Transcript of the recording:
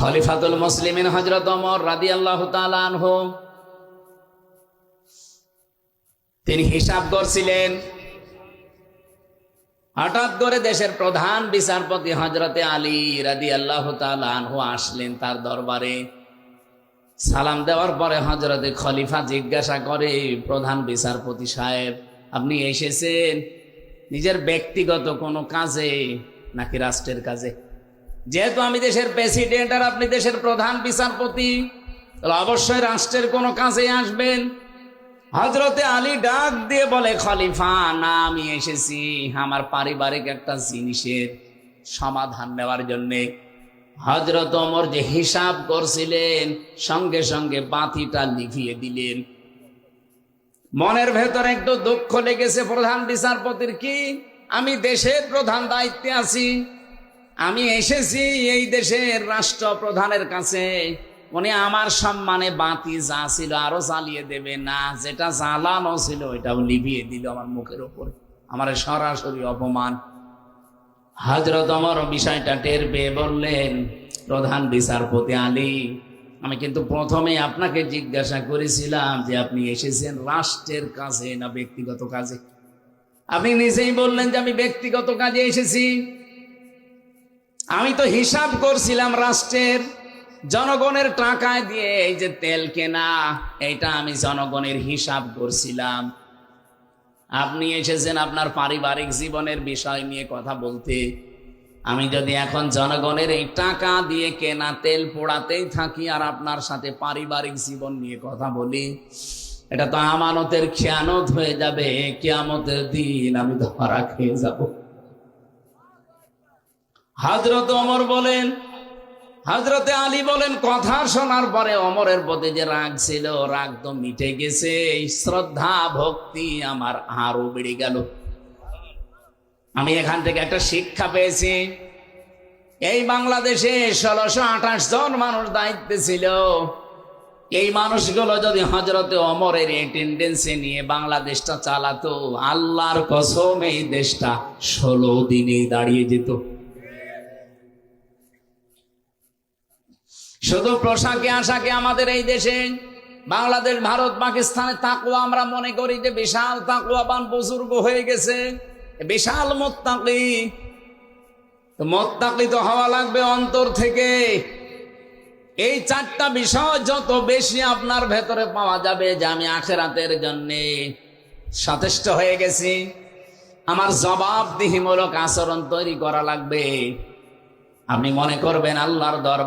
খলিফাতুল মুসলিমিন হযরত ওমর রাদিয়াল্লাহু তাআলা আনহু তিনি হিসাব করছিলেন। হঠাৎ করে দেশের প্রধান বিচারপতি হযরতে আলী রাদিয়াল্লাহু তাআলা আনহু আসলেন তার দরবারে। সালাম দেওয়ার পরে হযরতে খলিফা জিজ্ঞাসা করে, প্রধান বিচারপতি সাহেব, আপনি এসেছেন নিজের ব্যক্তিগত কোনো কাজে নাকি রাষ্ট্রের কাজে? যেহেতু আমি দেশের প্রেসিডেন্ট আর আপনি দেশের প্রধান বিচারপতি, তাহলে অবশ্যই রাষ্ট্রের কোনো কাজে আসবেন। হযরতে আলী ডাক দিয়ে বলে, খলিফা না, আমি এসেছি আমার পারিবারিক একটা জিনিসের সমাধান নেওয়ার জন্যে। হযরত ওমর যে হিসাব করছিলেন সঙ্গে সঙ্গে বাতিটা লিভিয়ে দিলেন। মনের ভেতর একটু দুঃখ লেগেছে প্রধান বিচারপতির, কি আমি দেশের প্রধান দায়িত্বে আছি, আমি এসেছি এই দেশের রাষ্ট্রপ্রধানের কাছে, উনি আমার সম্মানে বাতি যা ছিল আরো জ্বালিয়ে দেবে না, যেটা জ্বালানো ছিল এটাও লিভিয়ে দিল আমার মুখের উপরে, আমার সরাসরি অপমান। হযরত ওমর বিষয়টা টের পেয়ে বললেন, প্রধান বিচারপতি আলী, আমি কিন্তু প্রথমে আপনাকে জিজ্ঞাসা করেছিলাম যে আপনি এসেছেন রাষ্ট্রের কাছে না ব্যক্তিগত কাজে। আপনি নিজেই বললেন যে আমি ব্যক্তিগত কাজে এসেছি। আমি তো হিসাব করছিলাম রাষ্ট্রের, জনগণের টাকায় দিয়ে এই যে তেল কেনা, এটা আমি জনগণের হিসাব করছিলাম। আপনি এসেছেন আপনার পারিবারিক জীবনের বিষয় নিয়ে কথা বলতে। আমি যদি এখন জনগণের এই টাকা দিয়ে কেনা তেল পোড়াতেই থাকি আর আপনার সাথে পারিবারিক জীবন নিয়ে কথা বলি, এটা তো আমানতের খেয়ানত হয়ে যাবে, কিয়ামতের দিন আমি ধরা খেয়ে যাব। হযরত ওমর বলেন, হযরতে আলী বলেন, কথা শোনার পরে ওমরের প্রতি যে রাগ ছিল, রাগ তো মিটে গেছে, শ্রদ্ধা ভক্তি আমার আরো বেড়ে গেল। আমি এখান থেকে একটা শিক্ষা পেয়েছি। এই বাংলাদেশে 1628 জন মানুষ দায়িত্বে ছিল। এই মানুষগুলো যদি হযরতে ওমরের এই টেন্ডেন্সি নিয়ে বাংলাদেশটা চালাতো, আল্লাহর কসম এই দেশটা 16 দিনে দাঁড়িয়ে যেত। শুধু পোশাকে আশাকে আমাদের এই দেশে বাংলাদেশ, ভারত, পাকিস্তানে তাকওয়া আমরা মনে করি যে বিশাল তাকওয়াবান বুজুর্গ হয়ে গেছে, বিশাল মুত্তাকি। তো মুত্তাকি তো হওয়া লাগবে অন্তর থেকে। এই 4টা বিষয় যত বেশি আপনার ভেতরে পাওয়া যাবে যে আমি আখিরাতের জন্য সচেষ্ট হয়ে গেছি, আমার জবাবদিহিমূলক আচরণ তৈরি করা লাগবে, আপনি মনে করবেন আল্লাহর দরবার